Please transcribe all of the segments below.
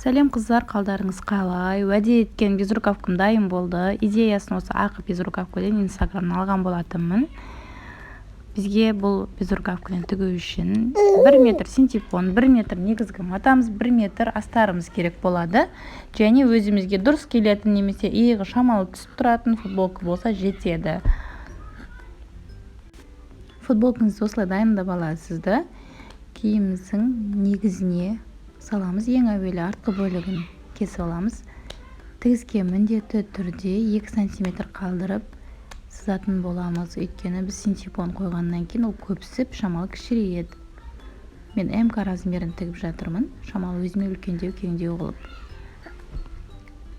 Сәлем қыздар, қалдарыңыз қалай? Уәде еткен безрукавкам дайын болды. Идеясын осы ақ безрукавкадан инстаграмнан алған болатынмын. Бізге бұл безрукавканы тігу үшін 1 метр синтепон, 1 метр негізгі матамыз, 1 метр астарымыз керек болады. Және өзімізге дұрыс келетін немесе иығы шамалы түсіп тұратын футболка болса жетеді. Футболкаңызды осылай дайындап аласызды. Киіміміздің негізіне саламыз. Ең әуелі артқы бөлігін кесіп аламыз. Тігіске міндетті түрде 2 см қалдырып сызатын боламыз. Өйткені біз синтепон қойғаннан кейін ол көпсіп шамалы кішірейеді. Мен МК размерін тігіп жатырмын. Шамалы өзіме үлкендеу кеңдеу қылып.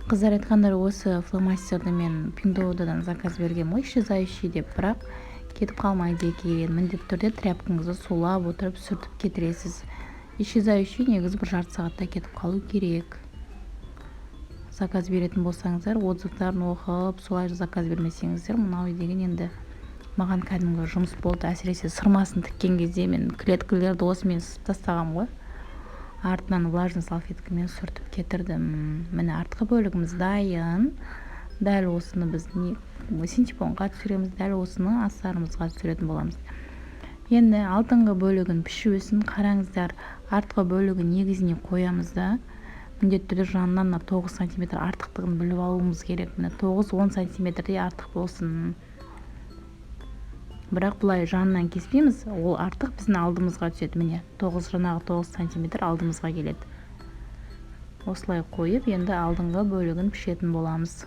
Қыздар айтқандар, осы фломастерді мен Пиндоудадан заказ берген ғой, исчезающий деп, бірақ кетіп қалмайды екен. Міндетті түрде тряпкаңызды сулап отырып сүртіп кетіресіз. Исчезающий негізі бір жарты сағатта кетіп қалу керек. Заказ беретін болсаңыздар, отзывтарын оқып, солай заказ бермесеңіздер, мынау деген енді маған кәдімгі жұмыс болды. Әсіресе сырмасын тіккен кезде мен клеткілерді осымен сызып тастағам ғой. Артынан влажный салфеткамен сүртіп кетірдім. Міне артқы бөлігіміз дайын. Дәл осыны біз синтепонға түсіреміз, дәл осыны астарымызға түсіретін боламыз. Енді алдыңғы бөлігін пішуісін қараңыздар. Артқы бөлігі негізіне қоямыз да, міндетті түрде жанынан 9 см артықтығын біліп алуымыз керек. 9-10 см артық болсын. Бірақ бұлай жанынан кеспейміз, ол артық біздің алдымызға түседі. Міне 9 см алдымызға келеді. Осылай қойып, енді алдыңғы бөлігін пішетін боламыз.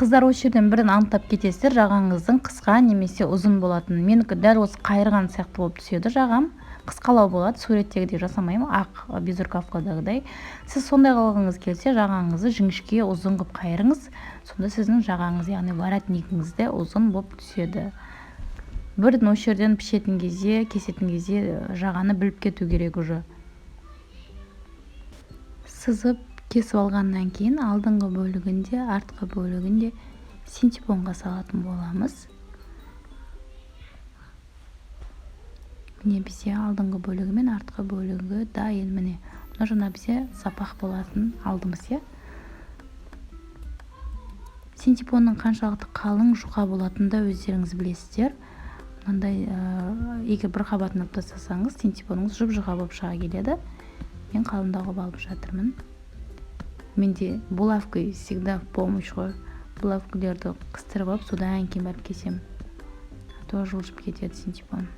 Қыздар, осы жерден бірін анықтап кетесіздер, жағаңыздың қысқа немесе ұзын болатын. Менікі дәл осы қайырған сияқты болып түседі жағам. Қысқалау болады, суреттегідей жасамаймын, ақ безрукавкадағыдай. Сіз сондай қылғыңыз келсе, жағаңызды жіңішке ұзын қылып қайырыңыз. Сонда сіздің жағаңыз, яғни воротнигіңіз де ұзын болып түседі. Бірін осы жерден пішетін кезде, кесетін кезде жағаны біліп кету керек уже. Сызып кесіп алғаннан кейін алдыңғы бөлігінде, артқы бөлігінде синтепонға салатын боламыз. Міне бізде алдыңғы бөлігі мен артқы бөлігі дайын. Міне мұны жаңа бізде сапақ болатын алдымыз, иә. Синтепонның қаншалықты қалың жұқа болатында өздеріңіз білесіздер. Мынандай егер бір қабатын алып тастасаңыз, синтепоныңыз жұп-жұқа болып шыға келеді. Мен қалыңдауға алып жатырмын. Менде булавкой всегда в помощь ғой. Булавкілерді қыстырып алып, содан кейін барып кесем. А то жылжып кетеді синтепон.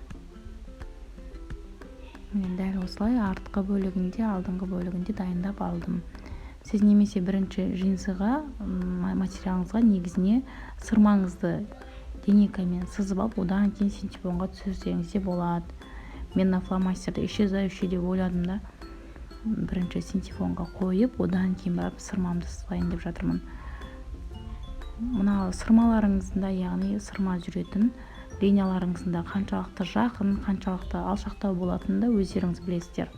Мен дәл осылай артқы бөлігінде, алдыңғы бөлігінде дайындап алдым. Сіз немесе бірінші джинсыға, материалыңызға негізіне сырмаңызды линейкамен сызып алып, одан кейін синтепонға түсірсеңіз де болады. Мен фломастерді исчезающий деп ойладым да, бірінші синтепонға қойып, одан кейін барып сырмамды сызайын деп жатырмын. Мына сырмаларыңызда, яғни сырма жүретін линияларыңызда қаншалықты жақын, қаншалықты алшақтау болатынында өздеріңіз білесіздер.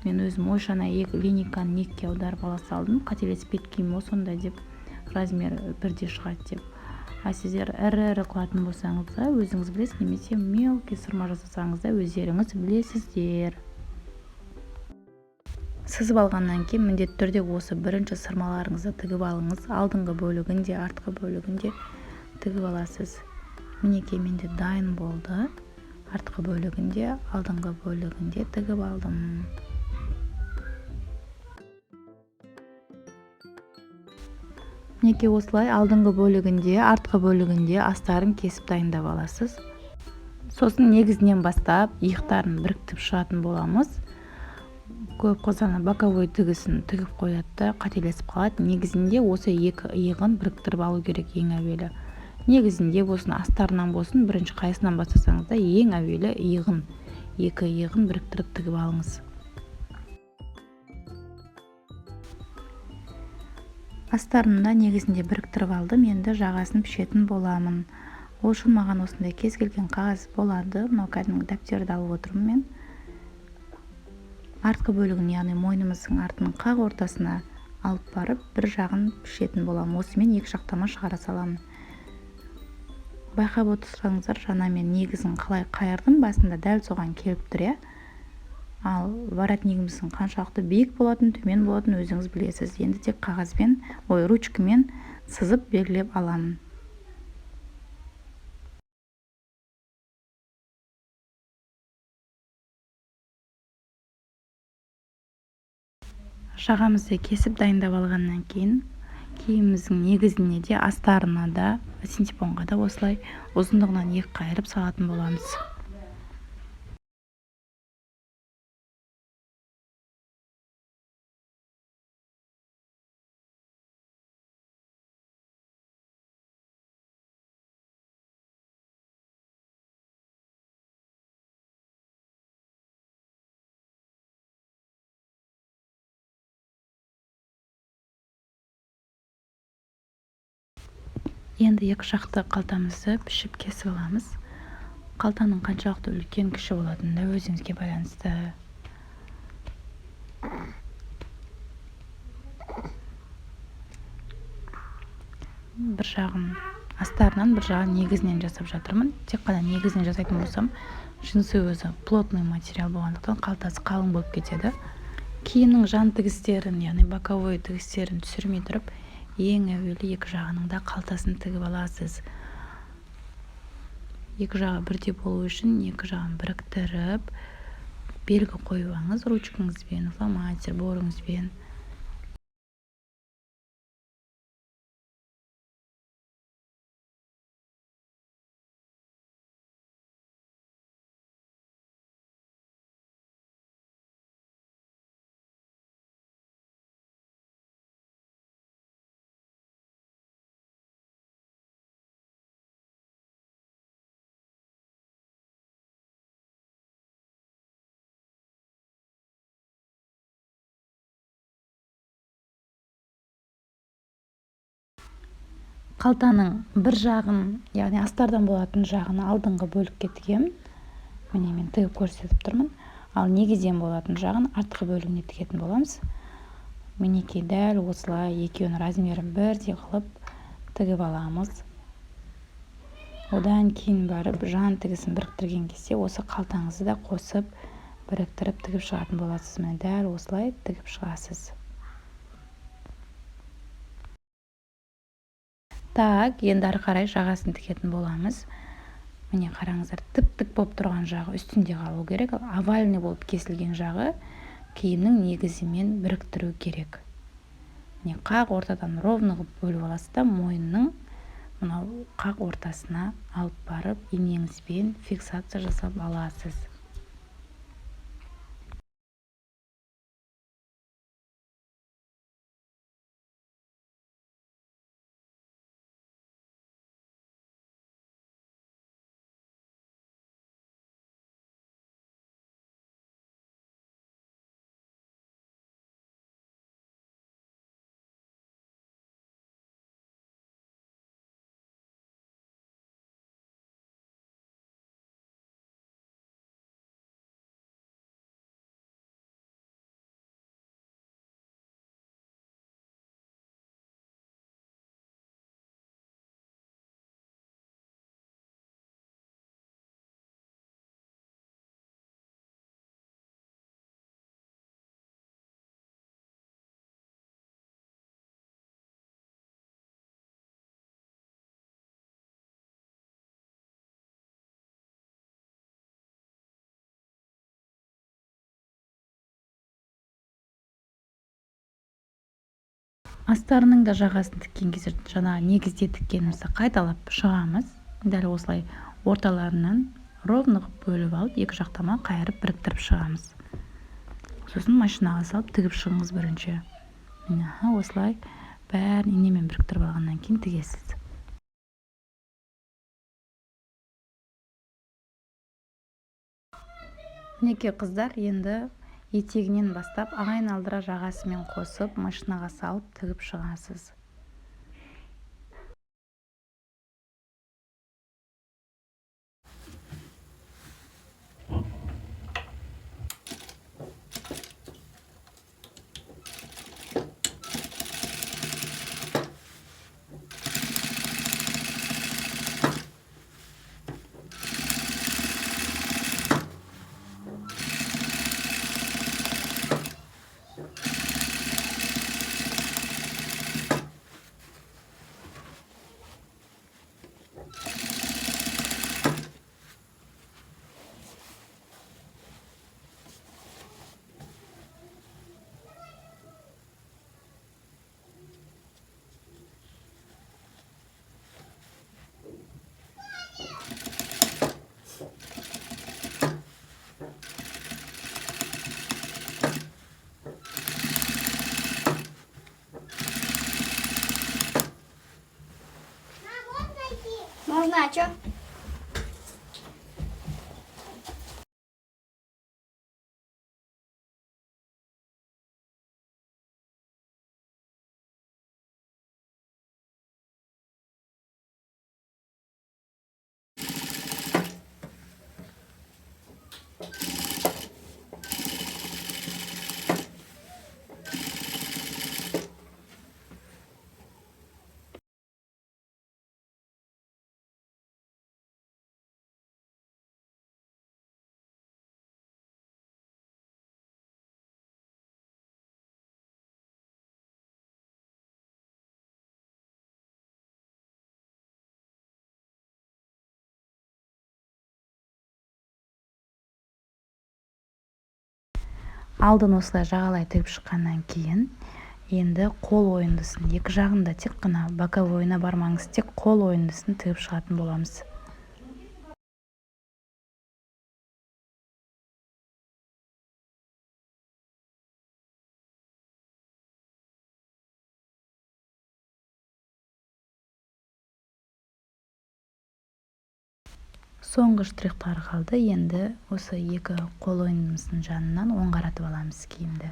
Мен өзім ойшана линейканы екіге аударып ала салдым. Қателесіп кеткенмін ғой сонда деп, размер бірде шығады деп. А сіздер ірі қылатын болсаңыз да өзіңіз білесіз, немесе мелкий сырма жасасаңыз да өздеріңіз білесіздер. Сызып алғаннан кейін міндетті түрде осы бірінші сырмаларыңызды тігіп алыңыз. Алдыңғы бөлігінде, артқы бөлігінде тігіп аласыз. Мінекей менде дайын болды. Артқы бөлігінде, алдыңғы бөлігінде тігіп алдым. Мінекей осылай алдыңғы бөлігінде, артқы бөлігінде астарын кесіп дайындап аласыз. Сосын негізінен бастап иықтарын біріктіріп шығатын боламыз. Көп қыздар боковой тігісін тігіп қояды, қателесіп қалады. Негізінде осы екі иығын біріктіріп алу керек ең әуелі. Негізінде болсын, астарынан болсын, бірінші қайсынан бастасаңыз да ең әуелі иығын, екі иығын біріктіріп тігіп алыңыз. Астарында негізінде біріктіріп алдым, енді жағасын пішетін боламын. Ол үшін маған осындай кез келген қағаз болады. Мынау кәдімгі дәптерді алып отырмын мен. Артқы бөлігін, яғни мойнымыздың артының қақ ортасына алып барып, бір жағын пішетін боламын. Осымен екі жақтама шығара саламын. Байқап отырсаңыздар, жаңа мен негізін қалай қайырдым, басында дәл соған келіп тұр, иә. ал воротнигіміздің қаншалықты биік болатын, төмен болатын өзіңіз білесіз. Енді тек қағазбен, ручкамен сызып белгілеп аламын. Жағамызды кесіп дайындап алғаннан кейін киіміміздің негізіне де, астарына да, синтепонға да осылай ұзындығынан 2 қайырып салатын боламыз. Енді екі жақты қалтамызды пішіп кесіп аламыз. Қалтаның қаншалықты үлкен кіші болатыны да өзіңізге байланысты. Бір жағын астарынан, бір жағын негізінен жасап жатырмын. Тек қана негізінен жасайтын болсам, джинсы өзі плотный материал болғандықтан қалтасы қалың болып кетеді. Киімнің жан тігістерін, яғни боковой тігістерін түсірмей тұрып, ең әуелі екі жағының да қалтасын тігіп аласыз. Екі жағы бірдей болу үшін екі жағын біріктіріп, белгі қойыңыз ручкаңызбен, фломастер, борыңызбен. Қалтаның бір жағын, яғни астардан болатын жағын алдыңғы бөлікке тігемін. Міне мен тігіп көрсетіп тұрмын. Ал негізден болатын жағын артқы бөлігіне тігетін боламыз. Мінекей дәл осылай екеуінің размерін бірдей қылып тігіп аламыз. Одан кейін барып жан тігісін біріктірген кезде осы қалтаңызды да қосып біріктіріп тігіп шығатын боласыз. Міне дәл осылай тігіп шығасыз. Так, енді ары қарай жағасын тігетін боламыз. Міне қараңыздар, тіп-тік болып тұрған жағы үстінде қалу керек, овальный болып кесілген жағы киімнің негізімен біріктіру керек. Міне қақ ортадан ровно қылып бөліп аласыз да, мойынның мынау қақ ортасына алып барып, инеңізбен фиксация жасап аласыз. Астарының да жағасын тіккен кезде жаңағы негізде тіккенімізді қайталап шығамыз. Дәл осылай орталарынан ровно бөліп алып, екі жақтама қайырып біріктіріп шығамыз. Сосын машинаға салып тігіп шығыңыз бірінші. Осылай бәрін инемен біріктіріп алғаннан кейін тігесіз. Мінекей қыздар, енді етегінен бастап айналдыра жағасымен қосып машинаға салып тігіп шығасыз. Начо. Алдын осылай жағалай тігіп шыққаннан кейін енді қол ойындысын екі жағында тек қана боковойына бармаңыз, тек қол ойындысын тігіп шығатын боламыз. Соңғы штрихтар қалды. Енді осы екі қол ойындымыздың жанынан оң қаратып аламыз киімді.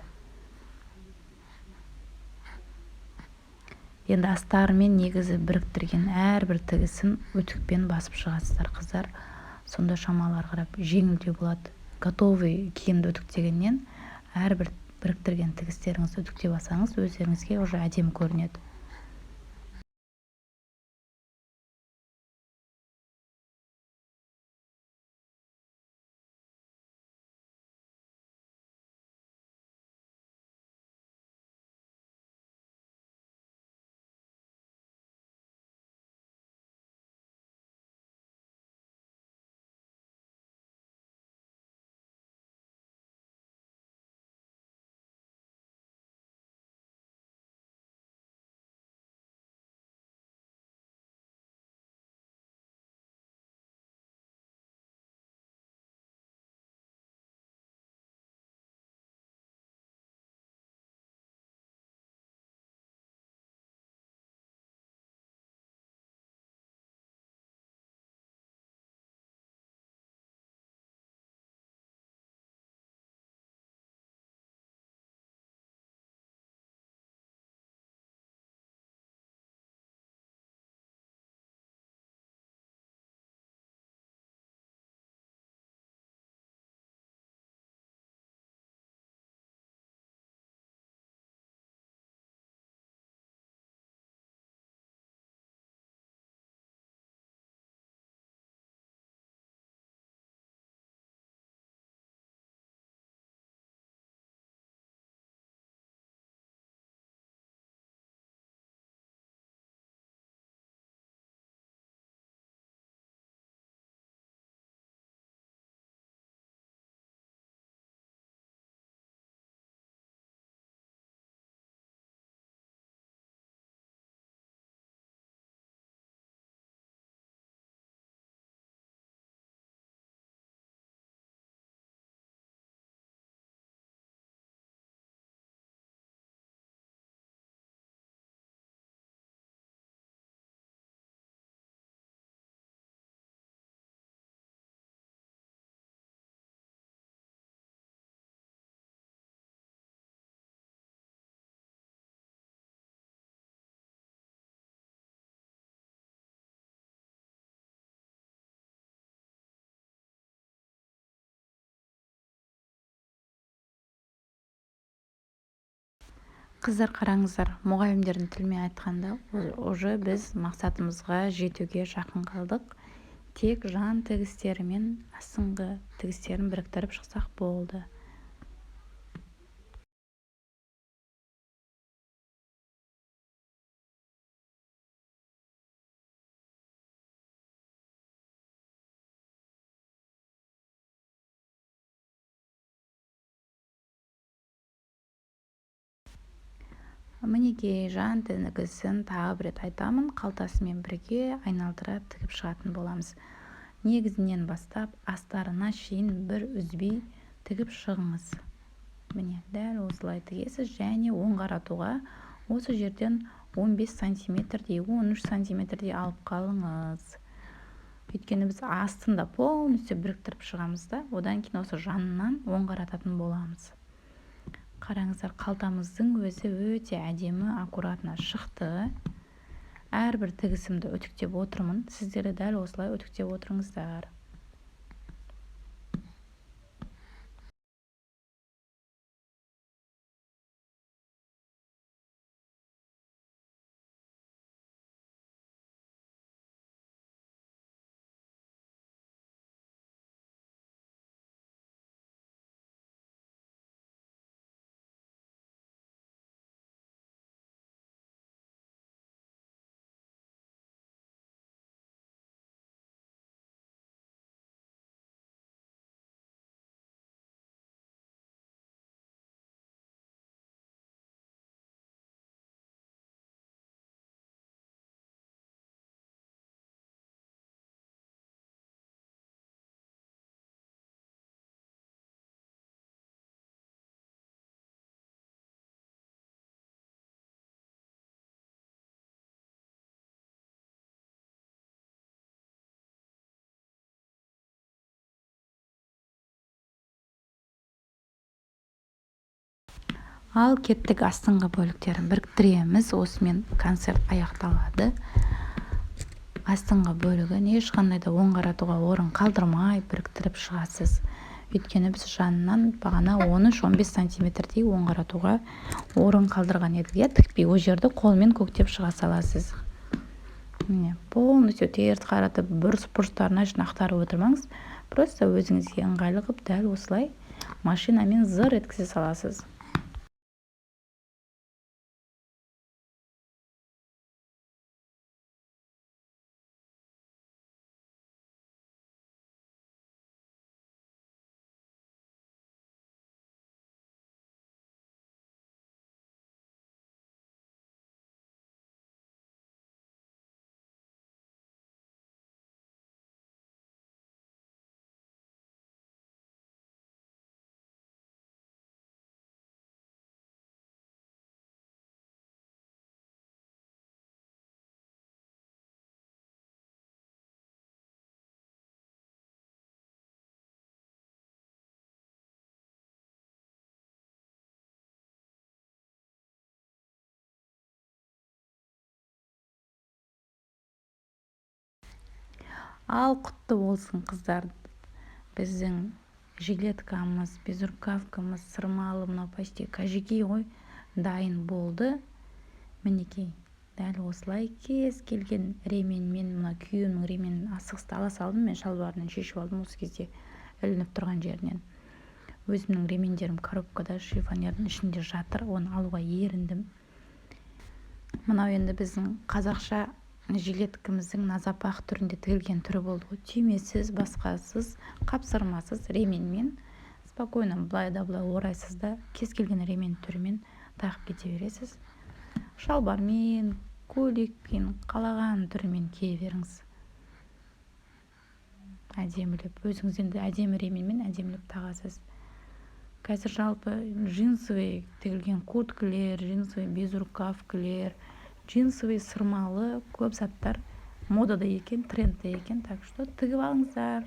Енді астарымен негізі біріктірген әрбір тігісін үтікпен басып шығасыздар, қыздар. Сонда шамалар қарап жеңілдеу болады. Готовый киімді үтіктегеннен әрбір біріктірген тігістеріңізді үтіктеп алсаңыз, өздеріңізге уже әдемі көрінеді. Қыздар, қараңыздар, мұғалімдердің тілмен айтқанда, уже біз мақсатымызға жетуге жақын қалдық. Тек жан тігістері мен астыңғы тігістерін біріктіріп шықсақ болды. Мінекей жан тігісін тағы бір рет айтамын, қалтасымен бірге айналдыра тігіп шығатын боламыз. Негізінен бастап астарына шейін бір үзбей тігіп шығыңыз. Міне, дәл осылай тігесіз, және оң қаратуға осы жерден 15 сантиметрдей, 13 сантиметрдей алып қалыңыз. Өйткені біз астында полностью біріктіріп шығамыз да, одан кейін осы жанынан оң қарататын боламыз. Қараңыздар, қалтамыздың өзі өте әдемі, аккуратно шықты. Әрбір тігісімді үтіктеп отырмын. Сіздер де дәл осылай үтіктеп отырыңыздар. Ал кеттік астыңғы бөліктерін біріктіреміз. Осымен концерт аяқталады. Астыңғы бөлігін ешқандай да оң қаратуға орын қалдырмай біріктіріп шығасыз. Өйткені біз жанынан бағана 13-15 сантиметрдей оң қаратуға орын қалдырған едік. Я тікпей, о жерді қолмен көктеп шыға саласыз. Міне, полностью теріс қаратып бұрыш-бұрыштарына ақтарып отырмаңыз. Просто өзіңізге ыңғайлы қылып дәл осылай машинамен зыр еткізе саласыз. Ал құтты болсын қыздар. Біздің жилеткамыз, безрукавкамыз, сырмалы, мына почти кәжекей ғой, дайын болды. Мінекей, дәл осылай кез келген ременмен, мына күйеуімнің ременін асығысты ала салдым, мен шалбарынан шешіп алдым осы кезде ілініп тұрған жерінен. Өзімнің ремендерім коробкада шифонердің ішінде жатыр, оны алуға еріндім. Мынау енді біздің қазақша жилеткіміздің назапақ түрінде тігілген түрі болды ғой. Түймесіз, басқасыз, қапсырмасыз ременмен спокойно былай да былай орайсыз да кез келген ремен түрімен тағып кете бересіз. Шалбармен, көйлекпен, қалаған түрімен кие беріңіз. Әдемілеп, өзіңіз енді әдемі ременмен әдемілеп тағасыз. Қазір жалпы джинсовый тігілген курткілер, джинсовый безрукавкілер, джинсовый сырмалы көп заттар модада екен, трендте екен. Так что тігіп алыңыздар.